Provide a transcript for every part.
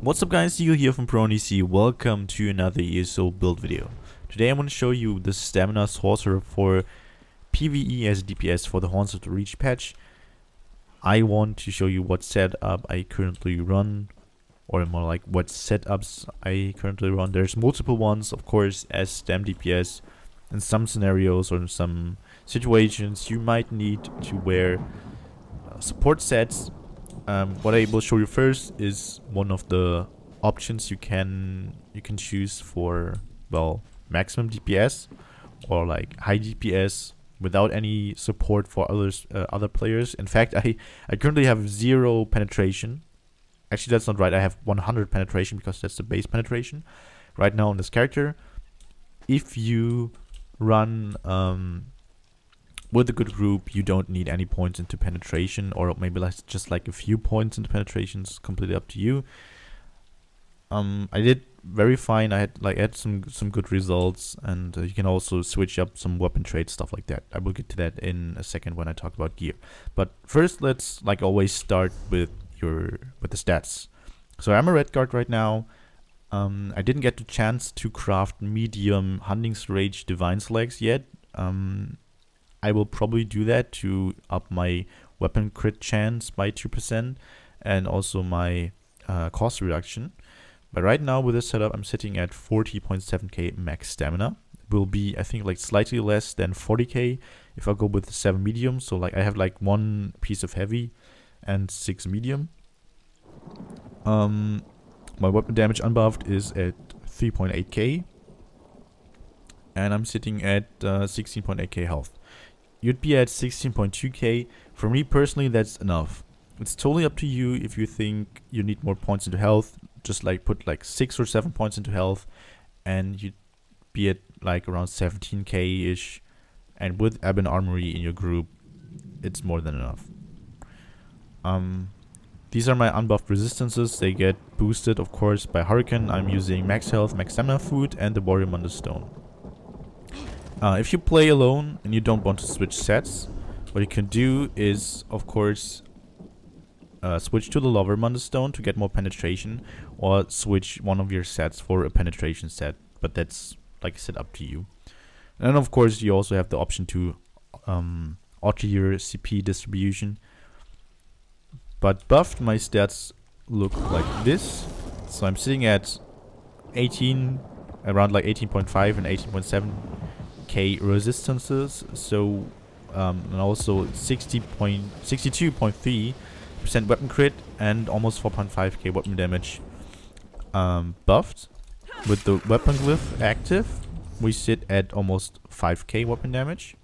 What's up guys, Eagle here from ProNDC. Welcome to another ESO build video. Today I'm going to show you the Stamina Sorcerer for PVE as DPS for the Horns of the Reach patch. I want to show you what setup I currently run, or more like what setups I currently run. There's multiple ones, of course, as Stam DPS. In some scenarios or in some situations you might need to wear support sets. What I will show you first is one of the options you can choose for, well, maximum DPS or like high DPS without any support for other players. In fact, I currently have 0 penetration. Actually, that's not right. I have 100 penetration because that's the base penetration right now on this character. If you run with a good group, you don't need any points into penetration, or maybe just like a few points into penetration. It's completely up to you. I did very fine. I had some good results, and you can also switch up some weapon traits, stuff like that. I will get to that in a second when I talk about gear. But first, let's like always start with the stats. So I'm a red guard right now. I didn't get the chance to craft medium Hunting's Rage Divine's Legs yet. I will probably do that to up my weapon crit chance by 2% and also my cost reduction. But right now with this setup, I'm sitting at 40.7k max stamina. It will be, I think, like slightly less than 40k if I go with 7 medium. So like I have like 1 piece of heavy and 6 medium. My weapon damage unbuffed is at 3.8k. And I'm sitting at 16.8k health. You'd be at 16.2k. For me personally, that's enough. It's totally up to you if you think you need more points into health. Just like put like 6 or 7 points into health and you'd be at like around 17k ish. And with Ebon Armory in your group, it's more than enough. These are my unbuffed resistances. They get boosted, of course, by Hurricane. I'm using max health, max stamina food, and the Warrior Munda Stone. If you play alone and you don't want to switch sets, what you can do is, of course, switch to the Lover Munda Stone to get more penetration, or switch one of your sets for a penetration set. But that's, like I said, up to you. And then, of course, you also have the option to alter your CP distribution. But buffed, my stats look like this. So I'm sitting at 18, around like 18.5 and 18.7k resistances. So and also 62.3% weapon crit and almost 4.5k weapon damage. Buffed with the weapon glyph active, we sit at almost 5k weapon damage.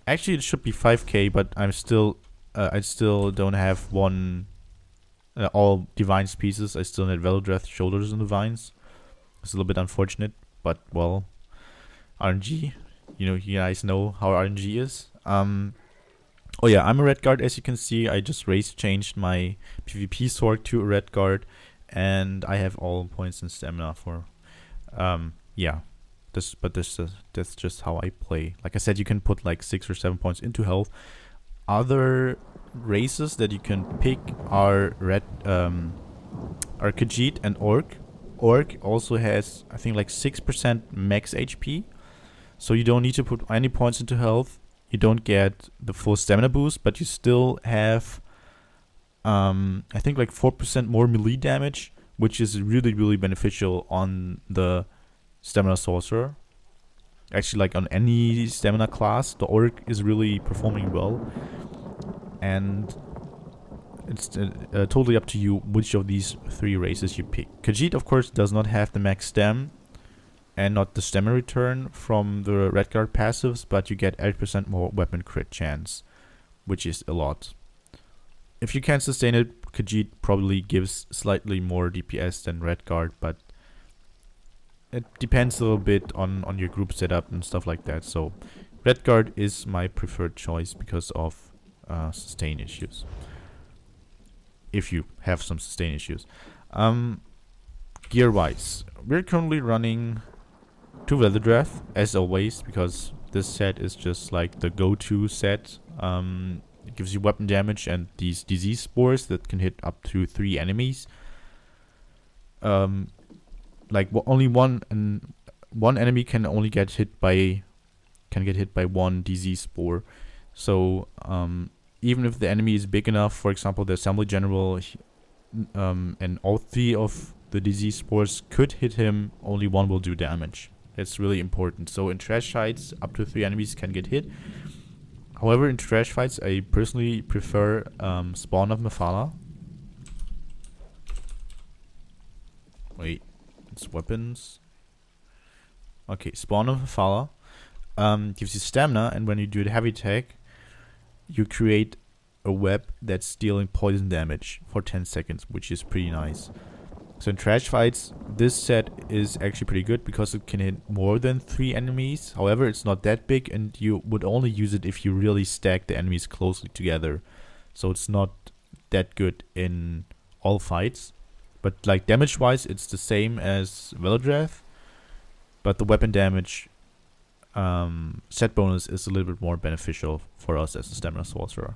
Actually, it should be 5k, but I still don't have all Divines pieces. I still need Velodreth shoulders and Divines. It's a little bit unfortunate, but well, RNG. You guys know how RNG is. Oh yeah, I'm a red guard, as you can see. I just changed my PvP sword to a red guard, and I have all points in stamina for yeah. That's just how I play. Like I said, you can put like 6 or 7 points into health. Other races that you can pick are Khajiit and Orc. Orc also has, I think, like 6% max HP, so you don't need to put any points into health. You don't get the full stamina boost, but you still have I think like 4% more melee damage, which is really beneficial on the Stamina Sorcerer. Actually, like on any stamina class, the Orc is really performing well. And it's totally up to you which of these 3 races you pick. Khajiit, of course, does not have the max stam and not the stamina return from the red guard passives, but you get 8% more weapon crit chance, which is a lot. If you can sustain it, Khajiit probably gives slightly more DPS than red guard, but it depends a little bit on your group setup and stuff like that. So red guard is my preferred choice because of sustain issues. If you have some sustain issues. Gear wise, we're currently running 2 Velodreth as always, because this set is just like the go-to set. It gives you weapon damage and these disease spores that can hit up to 3 enemies. like only one enemy can only get hit by one disease spore. So even if the enemy is big enough, for example, the assembly general, and all 3 of the disease spores could hit him, only one will do damage. That's really important. So in trash fights, up to 3 enemies can get hit. However, in trash fights, I personally prefer Spawn of Mephala. Wait, it's weapons. Okay, Spawn of Mephala gives you stamina, and when you do the heavy attack, you create a web that's dealing poison damage for 10 seconds, which is pretty nice. So in trash fights, this set is actually pretty good because it can hit more than 3 enemies. However, it's not that big, and you would only use it if you really stack the enemies closely together. So it's not that good in all fights. But like damage wise, it's the same as Velodrath, but the weapon damage set bonus is a little bit more beneficial for us as a Stamina Sorcerer.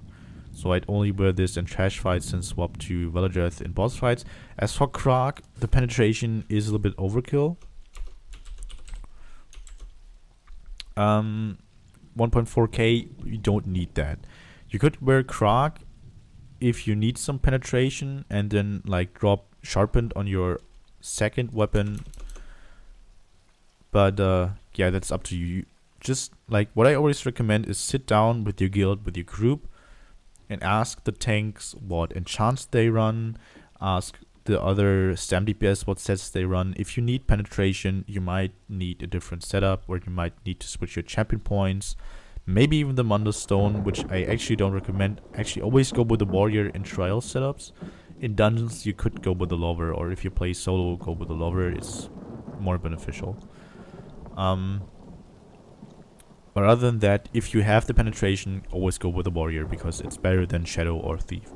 So I'd only wear this in trash fights and swap to Velodrath in boss fights. As for Krog, the penetration is a little bit overkill. 1.4k, you don't need that. You could wear Krog if you need some penetration and then like drop Sharpened on your second weapon. But yeah, that's up to you. Just like what I always recommend is sit down with your guild, with your group, and ask the tanks what enchants they run, ask the other Stam DPS what sets they run. If you need penetration, you might need a different setup, or you might need to switch your champion points, maybe even the Mundo Stone, which I actually don't recommend. Actually, always go with the warrior in trial setups. In dungeons, you could go with the lover, or if you play solo, go with the lover. It's more beneficial. But other than that, if you have the penetration, always go with the warrior because it's better than shadow or thief.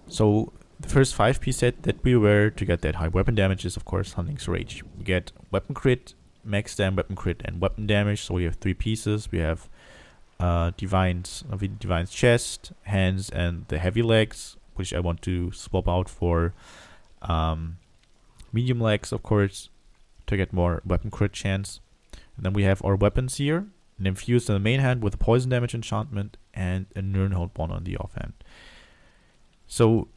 So the first 5-piece set that we wear to get that high weapon damage is of course Hunting's Rage. We get weapon crit, max damage, weapon crit, and weapon damage. So we have 3 pieces. We have Divine's chest, hands, and the heavy legs, which I want to swap out for medium legs, of course, to get more weapon crit chance. And then we have our weapons here, an infused in the main hand with a poison damage enchantment and a Nirnhold one on the offhand. So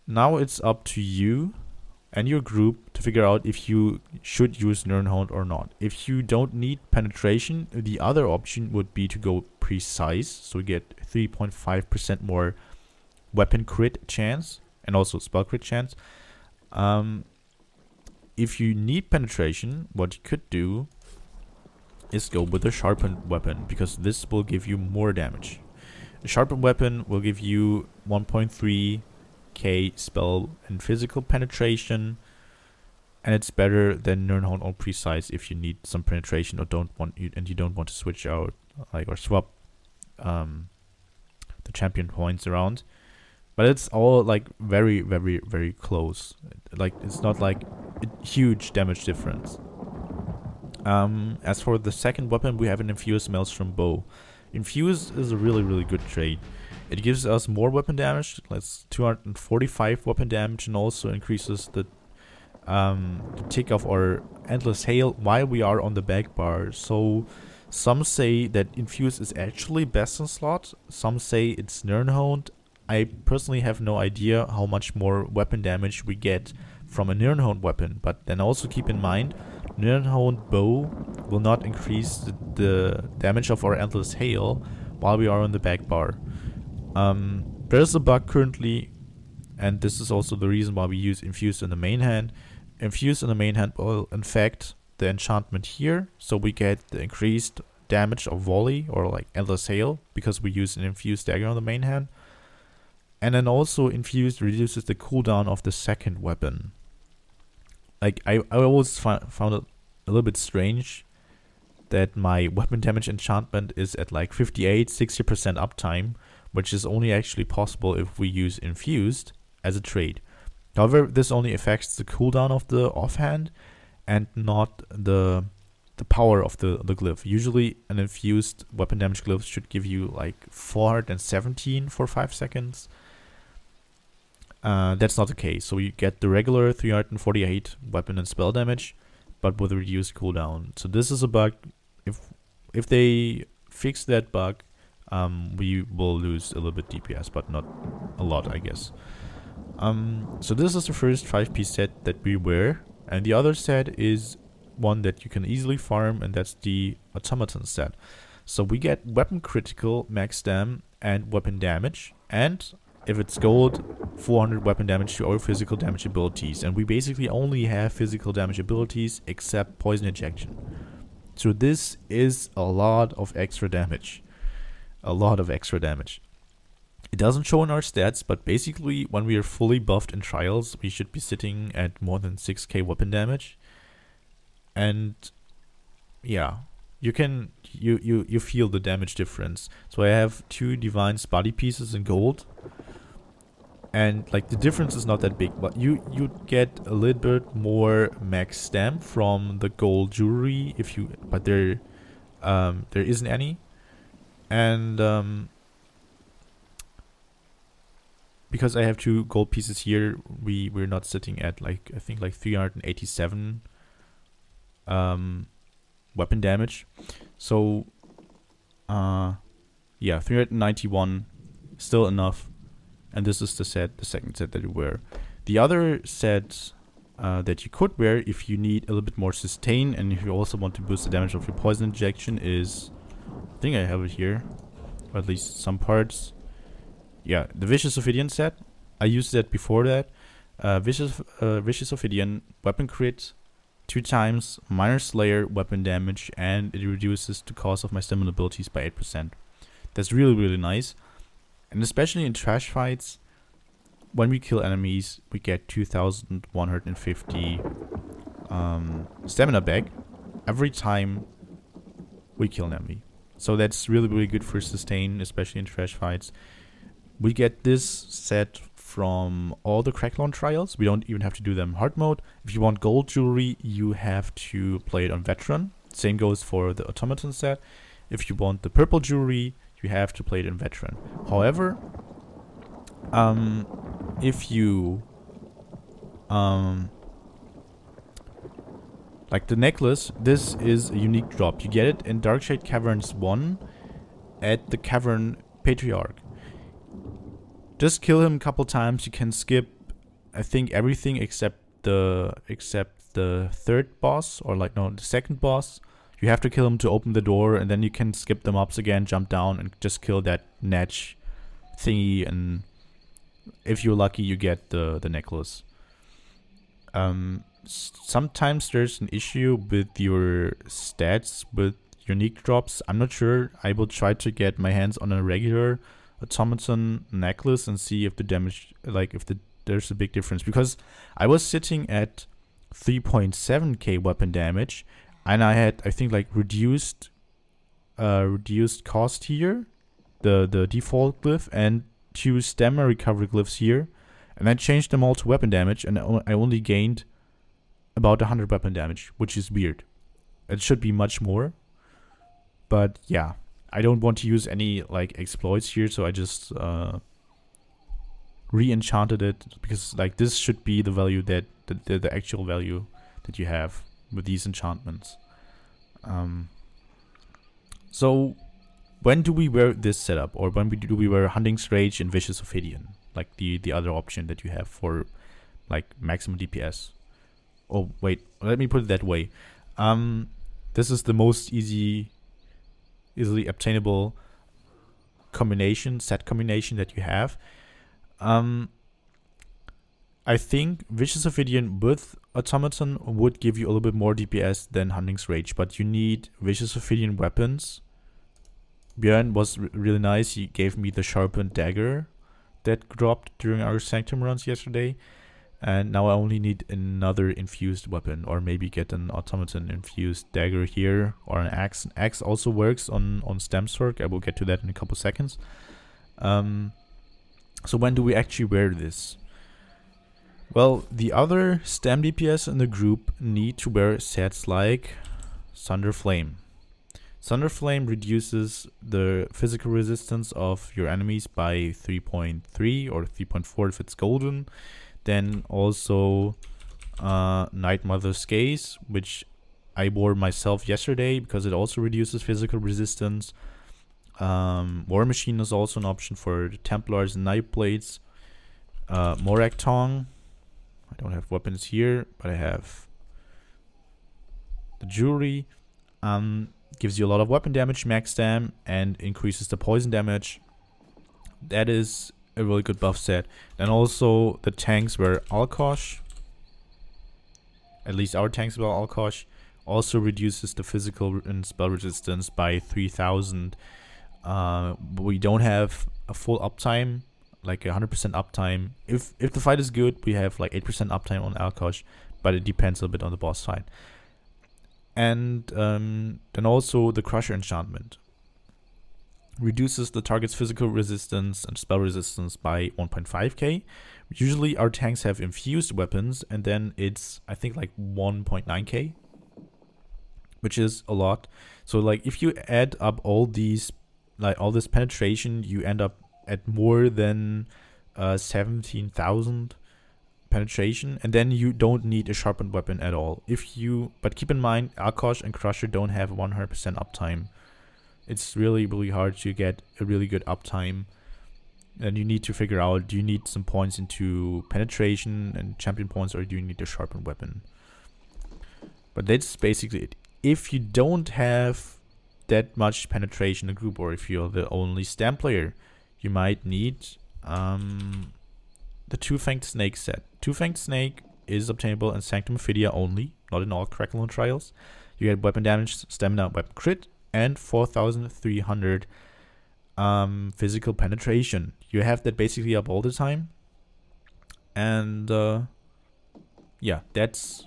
now it's up to you and your group to figure out if you should use Nirnhold or not. If you don't need penetration, the other option would be to go precise, so you get 3.5% more weapon crit chance and also spell crit chance. If you need penetration, what you could do is go with a sharpened weapon, because this will give you more damage. A sharpened weapon will give you 1.3k spell and physical penetration, and it's better than Nirnhold or Precise if you need some penetration or you don't want to switch out or swap the champion points around. But it's all like very, very, very close. Like it's not like a huge damage difference. As for the second weapon, we have an Infused Maelstrom Bow. Infuse is a really, really good trade. It gives us more weapon damage, that's 245 weapon damage, and also increases the tick of our Endless Hail while we are on the back bar. So some say that Infuse is actually best in slot, some say it's Nirnhold. I personally have no idea how much more weapon damage we get from a Nirnhold weapon, but then also keep in mind, Nirnhold Bow will not increase the damage of our Endless Hail while we are on the back bar. There's a bug currently, and this is also the reason why we use Infused in the main hand. Infused in the main hand will infect the enchantment here, so we get the increased damage of Volley or like Endless Hail because we use an Infused dagger on the main hand. And then also Infused reduces the cooldown of the second weapon. Like I always found it a little bit strange that my weapon damage enchantment is at like 58-60% uptime, which is only actually possible if we use Infused as a trade. However, this only affects the cooldown of the offhand and not the power of the glyph. Usually an infused weapon damage glyph should give you like 417 for 5 seconds. that's not the case. So you get the regular 348 weapon and spell damage, but with a reduced cooldown. So this is a bug. If they fix that bug, we will lose a little bit DPS, but not a lot, I guess. So this is the first 5-piece set that we wear, and the other set is one that you can easily farm, and that's the automaton set. So we get weapon critical, max dam, and weapon damage, and if it's gold, 400 weapon damage to all physical damage abilities, and we basically only have physical damage abilities except poison ejection. So this is a lot of extra damage. A lot of extra damage. It doesn't show in our stats, but basically when we are fully buffed in trials, we should be sitting at more than 6k weapon damage. And yeah, you feel the damage difference. So I have 2 divine body pieces in gold, and like the difference is not that big, but you get a little bit more max stamp from the gold jewelry but there isn't any. And because I have 2 gold pieces here, we're not sitting at like, I think like 387 weapon damage. So yeah, 391 still enough. And this is the second set that you wear. The other set that you could wear if you need a little bit more sustain, and if you also want to boost the damage of your poison injection, is, I think I have it here, or at least some parts. Yeah, the Vicious Ophidian set. I used that before that. Vicious Ophidian, weapon crit, 2 times, minor slayer, weapon damage, and it reduces the cost of my stamina abilities by 8%. That's really, really nice. And especially in trash fights, when we kill enemies, we get 2,150 stamina back every time we kill an enemy. So that's really, really good for sustain, especially in trash fights. We get this set from all the Crackdown trials. We don't even have to do them hard mode. If you want gold jewelry, you have to play it on veteran. Same goes for the automaton set. If you want the purple jewelry, you have to play it in veteran. However, if you like the necklace, this is a unique drop. You get it in Darkshade Caverns 1 at the Cavern Patriarch. Just kill him a couple times. You can skip, I think, everything except the third boss, or like no, the second boss. You have to kill him to open the door, and then you can skip the mobs again, jump down, and just kill that Natch thingy, and if you're lucky, you get the necklace. Sometimes there's an issue with your stats with unique drops. I'm not sure. I will try to get my hands on a regular automaton necklace and see if the damage, like if there's a big difference, because I was sitting at 3.7k weapon damage, and I had, I think, like reduced cost here, the default glyph, and 2 stamina recovery glyphs here, and I changed them all to weapon damage, and I only gained about 100 weapon damage, which is weird. It should be much more, but yeah, I don't want to use any like exploits here, so I just re-enchanted it, because like this should be the value that the actual value that you have with these enchantments. So when do we wear this setup, or when do we wear Hunting's Rage and Vicious Ophidian, like the other option that you have for like maximum DPS? Oh wait, let me put it that way. This is the most easily obtainable set combination that you have. I think Vicious Ophidian with Automaton would give you a little bit more DPS than Hunting's Rage, but you need Vicious Ophidian weapons. Björn was really nice. He gave me the sharpened dagger that dropped during our Sanctum runs yesterday. And now I only need another infused weapon, or maybe get an Automaton infused dagger here, or an axe. An axe also works on Stamsork. I will get to that in a couple seconds. So when do we actually wear this? Well, the other Stam DPS in the group need to wear sets like Thunder Flame. Thunder Flame reduces the physical resistance of your enemies by 3.3 or 3.4 if it's golden. Then also Night Mother's Gaze, which I wore myself yesterday because it also reduces physical resistance. War Machine is also an option for the Templars and Nightblades. Morak Tong. I don't have weapons here, but I have the jewelry. Gives you a lot of weapon damage, max dam, and increases the poison damage. That is a really good buff set. And also the tanks were Alkosh. At least our tanks were Alkosh. Also reduces the physical and spell resistance by 3000. We don't have a full uptime, like 100% uptime. If the fight is good, we have like 8% uptime on Alkosh, but it depends a bit on the boss fight. And then also the Crusher enchantment reduces the target's physical resistance and spell resistance by 1.5k. Usually our tanks have infused weapons, and then it's I think like 1.9k, which is a lot. So like if you add up all these, like all this penetration, you end up at more than 17,000 penetration, and then you don't need a sharpened weapon at all. But keep in mind, Alkosh and Crusher don't have 100% uptime. It's really hard to get a really good uptime, and you need to figure out, do you need some points into penetration and champion points, or do you need a sharpened weapon? But that's basically it. If you don't have that much penetration in the group, or if you're the only Stam player, you might need the Two-Fanged Snake set. Two-Fanged Snake is obtainable in Sanctum Ophidia only, not in all Crackle trials. You get weapon damage, stamina, weapon crit, and 4300 physical penetration. You have that basically up all the time. And yeah, that's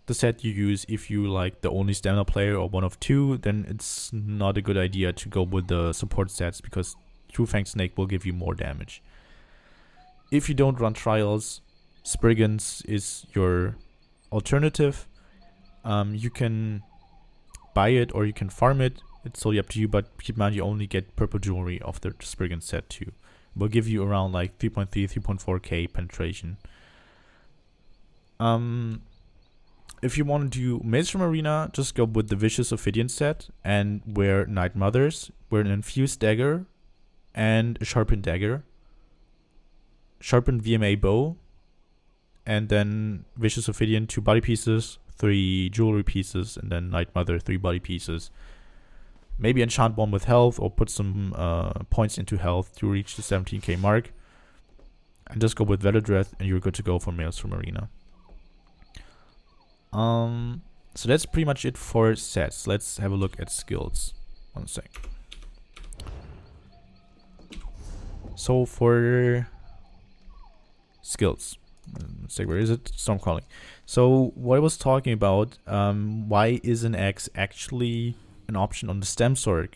the set you use if you like the only stamina player or one of two. Then it's not a good idea to go with the support sets, because Two-Fanged Snake will give you more damage. If you don't run trials, Spriggans is your alternative. You can buy it or you can farm it. It's totally up to you, but keep in mind you only get purple jewelry of the Spriggan set too. It will give you around like 3.3, 3.4k penetration. If you want to do Maelstrom Arena, just go with the Vicious Ophidian set and wear Night Mothers, wear an infused dagger and a sharpened dagger, sharpened VMA bow, and then Vicious Ophidian 2 body pieces, 3 jewelry pieces, and then Night Mother 3 body pieces. Maybe enchant one with health, or put some points into health to reach the 17k mark, and just go with Velodreth and you're good to go for Maelstrom Arena. So that's pretty much it for sets. Let's have a look at skills. One sec. So for skills, let's say, where is it? Stormcalling. So what I was talking about, why is an axe actually an option on the Stem Sword?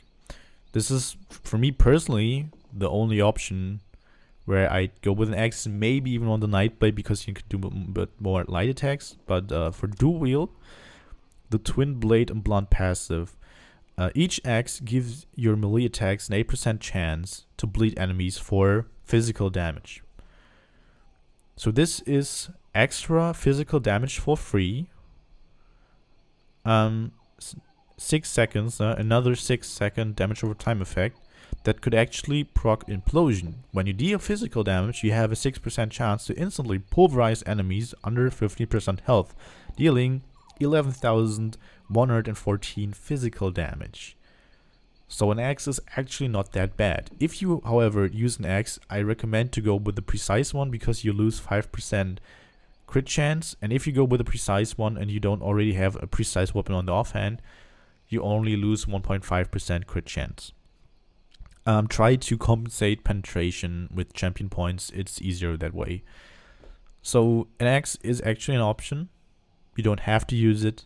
This is, for me personally, the only option where I go with an axe, maybe even on the Nightblade, because you can do a bit more light attacks. But for dual wield, the Twin Blade and Blunt passive, each axe gives your melee attacks an 8% chance to bleed enemies for physical damage. So this is extra physical damage for free. 6 seconds, another 6-second damage over time effect that could actually proc Implosion. When you deal physical damage, you have a 6% chance to instantly pulverize enemies under 15% health, dealing 11,114 physical damage. So an axe is actually not that bad. If you, however, use an axe, I recommend to go with the precise one, because you lose 5% crit chance. And if you go with a precise one and you don't already have a precise weapon on the offhand, you only lose 1.5% crit chance. Try to compensate penetration with champion points. It's easier that way. So an axe is actually an option. You don't have to use it,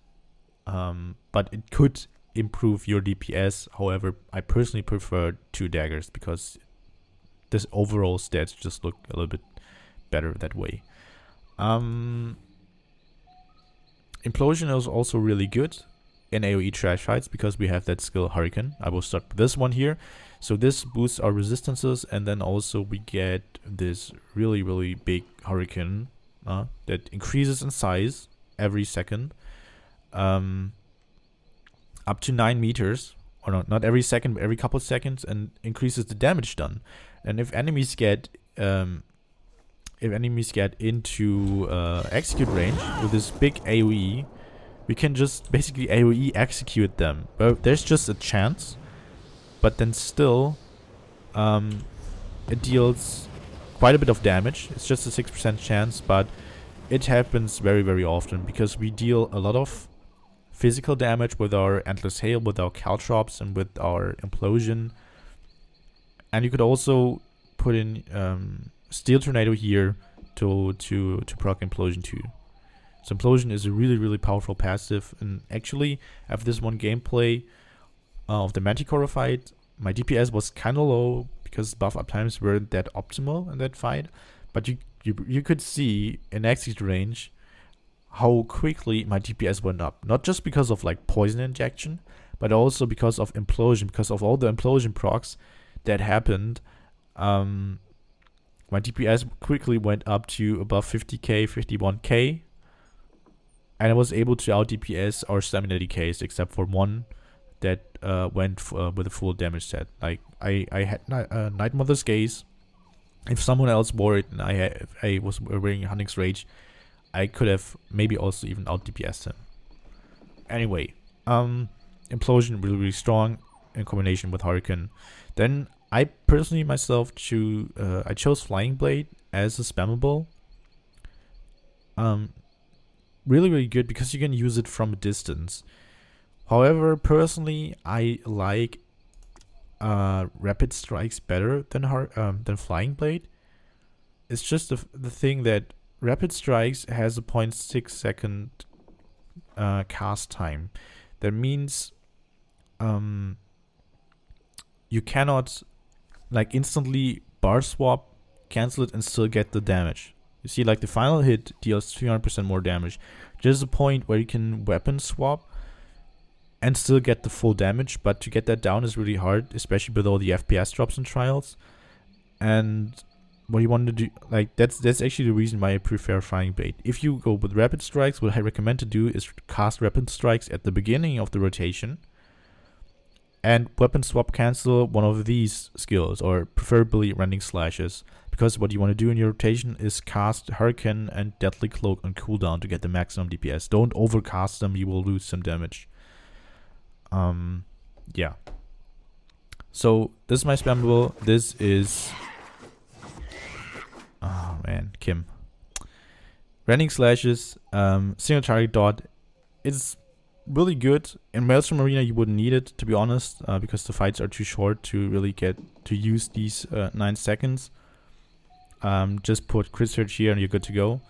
but it could improve your DPS. However, I personally prefer 2 daggers because this overall stats just look a little bit better that way. Implosion is also really good. in AoE trash fights because we have that skill Hurricane. I will start with this one here. So this boosts our resistances, and then also we get this really big Hurricane that increases in size every second, up to 9 meters, or not every second, but every couple of seconds, and increases the damage done. And if enemies get into execute range with this big AoE, we can just basically AoE execute them. But there's just a chance, but then still it deals quite a bit of damage. It's just a 6% chance, but it happens very often because we deal a lot of physical damage with our Endless Hail, with our Caltrops, and with our Implosion. And you could also put in Steel Tornado here to proc Implosion too. So Implosion is a really powerful passive, and actually after this one gameplay of the Manticore fight, my DPS was kinda low because buff up times weren't that optimal in that fight, but you could see in execute range how quickly my DPS went up. Not just because of like poison injection, but also because of Implosion, because of all the Implosion procs that happened. My DPS quickly went up to above 50k, 51k, and I was able to out DPS our stamina decays, except for one that went with a full damage set. Like I had Night Mother's Gaze. If someone else wore it and I was wearing Hunting's Rage, I could have maybe also even out DPS'd him. Anyway, Implosion really strong in combination with Hurricane. Then I personally myself I chose Flying Blade as a spammable. Really good because you can use it from a distance. However, personally, I like Rapid Strikes better than Flying Blade. It's just the thing that Rapid Strikes has a 0.6 second cast time. That means you cannot like instantly bar swap, cancel it, and still get the damage. You see, like the final hit deals 300% more damage. There's a point where you can weapon swap and still get the full damage, but to get that down is really hard, especially with all the FPS drops in trials. And what you want to do, like that's actually the reason why I prefer Flying Blade. If you go with Rapid Strikes, what I recommend to do is cast Rapid Strikes at the beginning of the rotation and weapon swap cancel one of these skills, or preferably Rending Slashes, because what you want to do in your rotation is cast Hurricane and Deadly Cloak on cooldown to get the maximum DPS. Don't overcast them, you will lose some damage. Yeah. So this is my spammable. This is, oh man, Kim. Rending Slashes, single target dot. It's really good. In Maelstrom Arena you wouldn't need it, to be honest, because the fights are too short to really get to use these 9 seconds. Just put Crit Surge here and you're good to go.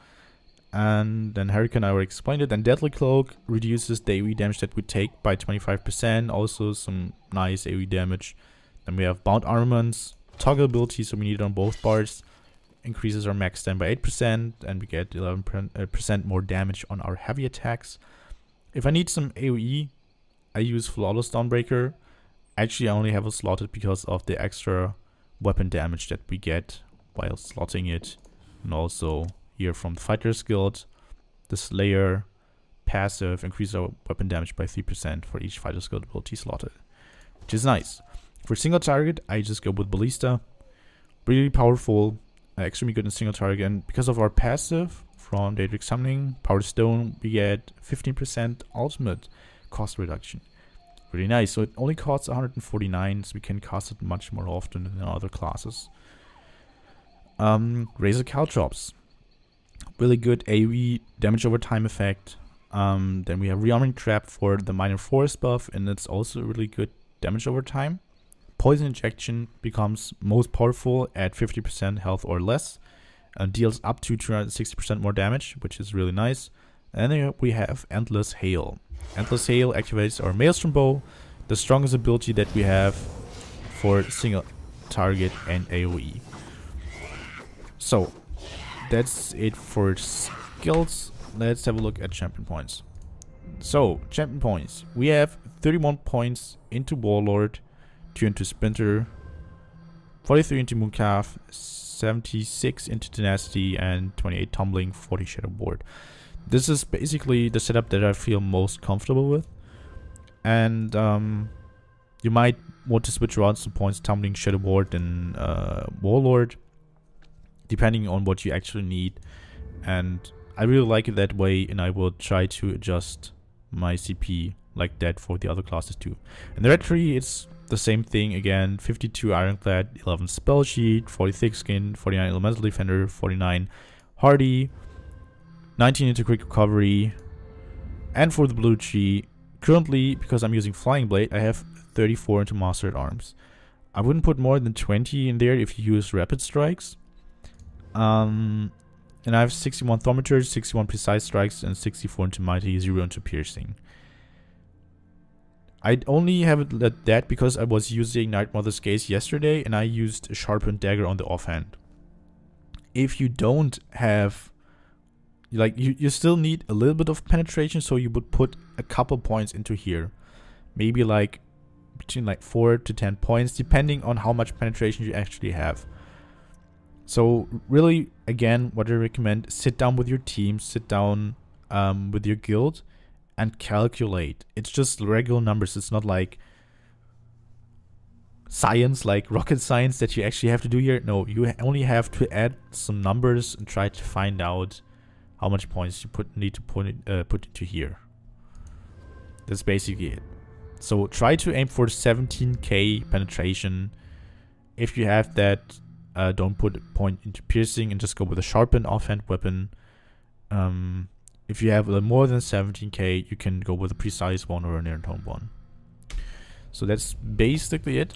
And then Hurricane, I already explained it. And Deadly Cloak reduces the AoE damage that we take by 25%. Also some nice AoE damage. Then we have Bound Armaments, toggle ability, so we need it on both bars. Increases our max stun by 8%, and we get 11% more damage on our heavy attacks. If I need some AoE, I use Flawless Dawnbreaker. Actually, I only have it slotted because of the extra weapon damage that we get while slotting it. And also here from the Fighter's Guild, the Slayer passive increases our weapon damage by 3% for each Fighter's Guild ability slotted, which is nice. For single target, I just go with Ballista. Really powerful, extremely good in single target, and because of our passive from Daedric Summoning, Power Stone, we get 15% ultimate cost reduction. Really nice. So it only costs 149, so we can cast it much more often than other classes. Razor Caltrops. Really good AoE damage over time effect. Then we have Rearming Trap for the Minor Force buff, and it's also really good damage over time. Poison Injection becomes most powerful at 50% health or less, and deals up to 260% more damage, which is really nice. And then we have Endless Hail. Endless Hail activates our Maelstrom Bow, the strongest ability that we have for single target and AoE. So that's it for skills. Let's have a look at champion points. So, champion points. We have 31 points into Warlord, 2 into Splinter, 43 into Mooncalf, 76 into Tenacity, and 28 Tumbling, 40 Shadow Board. This is basically the setup that I feel most comfortable with. And you might want to switch around some points, Tumbling, Shadow Board, and Warlord, depending on what you actually need. And I really like it that way, and I will try to adjust my CP like that for the other classes too. In the red tree, it's the same thing again. 52 Ironclad, 11 Spell Sheet, 46 Skin, 49 Elemental Defender, 49 Hardy, 19 into Quick Recovery. And for the blue tree, currently, because I'm using Flying Blade, I have 34 into Master at Arms. I wouldn't put more than 20 in there if you use Rapid Strikes. And I have 61 Thaumaturge, 61 Precise Strikes, and 64 into Mighty, 0 into Piercing. I only have it at that because I was using Night Mother's Gaze yesterday, and I used a Sharpened Dagger on the offhand. If you don't have, like, you still need a little bit of penetration, so you would put a couple points into here. Maybe like between like 4 to 10 points, depending on how much penetration you actually have. So really, again, what I recommend, sit down with your team, sit down with your guild, and calculate. It's just regular numbers. It's not like science, like rocket science that you actually have to do here. No, you only have to add some numbers and try to find out how much points you need to put into here. That's basically it. So try to aim for 17k penetration. If you have that, don't put a point into piercing and just go with a sharpened offhand weapon. If you have more than 17k, you can go with a precise one or an air-tone one. So that's basically it.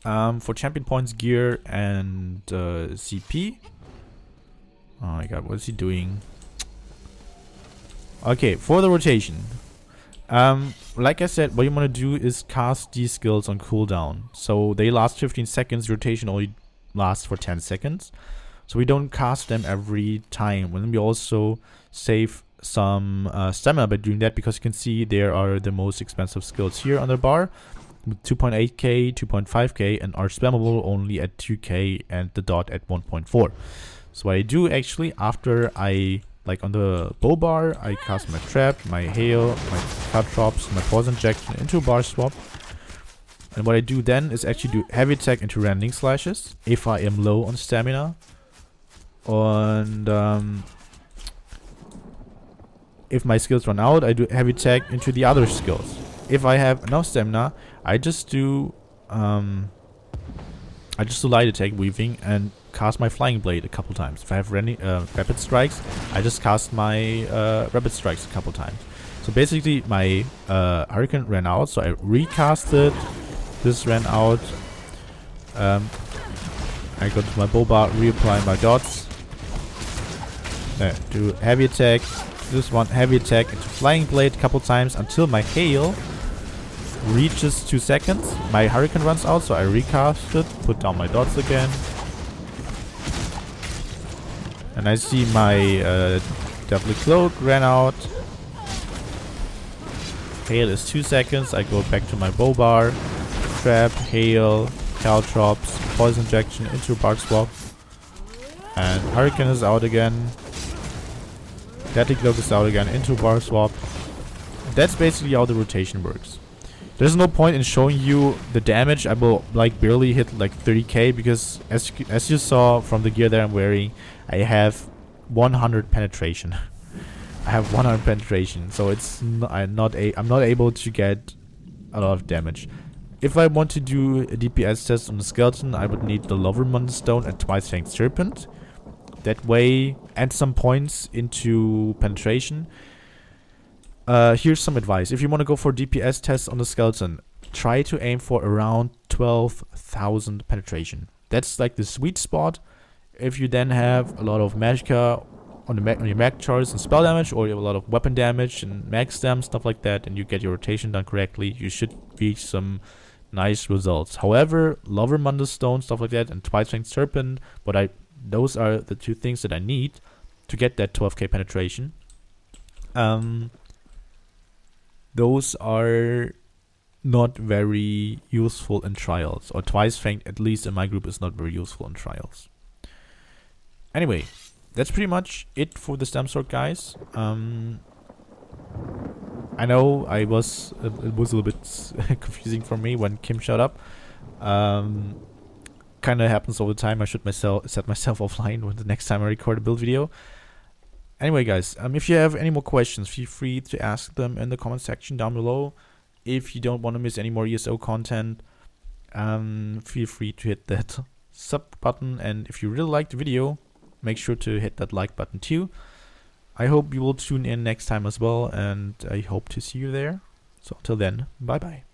For champion points, gear, and CP. Oh my god, what is he doing? Okay, for the rotation. Like I said, what you want to do is cast these skills on cooldown. So they last 15 seconds, rotation only lasts for 10 seconds. So we don't cast them every time. And then we also save some stamina by doing that, because you can see there are the most expensive skills here on the bar. 2.8k, 2.5k, and are spammable only at 2k and the dot at 1.4. So what I do actually, after I, like on the bow bar, I cast my trap, my hail, my cut drops, my poison injection into a bar swap. And what I do then is actually do heavy attack into rending slashes if I am low on stamina. And if my skills run out, I do heavy attack into the other skills. If I have enough stamina, I just do light attack weaving and cast my flying blade a couple times. If I have rapid strikes, I just cast my rapid strikes a couple times. So basically my hurricane ran out, so I recast it. This ran out. I go to my bow bar, reapply my dots. There, do heavy attack. This one heavy attack into flying blade a couple times until my hail reaches 2 seconds. My hurricane runs out, so I recast it, put down my dots again. And I see my Deathly Cloak ran out. Hail is 2 seconds. I go back to my bow bar. Trap, hail, caltrops, poison injection into bark swap. And hurricane is out again. Deathly Cloak is out again into bar swap. That's basically how the rotation works. There's no point in showing you the damage. I will like barely hit like 30k, because as you saw from the gear that I'm wearing, I have 100 penetration. I have 100 penetration, so it's I'm not able to get a lot of damage. If I want to do a DPS test on the skeleton, I would need the Lovermund Stone and Twice Fanged Serpent. That way, add some points into penetration. Here's some advice. If you want to go for DPS tests on the skeleton, try to aim for around 12,000 penetration. That's like the sweet spot. If you then have a lot of magicka on your mag charts and spell damage, or you have a lot of weapon damage and mag stem, stuff like that, and you get your rotation done correctly, you should reach some nice results. However, Lovermund Stone, stuff like that, and Twice Fanged Serpent, those are the two things that I need to get that 12k penetration. those are not very useful in trials, or twice fanged, at least in my group, is not very useful in trials. Anyway, that's pretty much it for the stem sword, guys. I know it was a little bit confusing for me when Kim showed up. Kind of happens all the time. I should set myself offline when the next time I record a build video. Anyway, guys, if you have any more questions, feel free to ask them in the comment section down below. If you don't want to miss any more ESO content, feel free to hit that sub button, and if you really liked the video, make sure to hit that like button too. I hope you will tune in next time as well, and I hope to see you there. So until then, bye bye.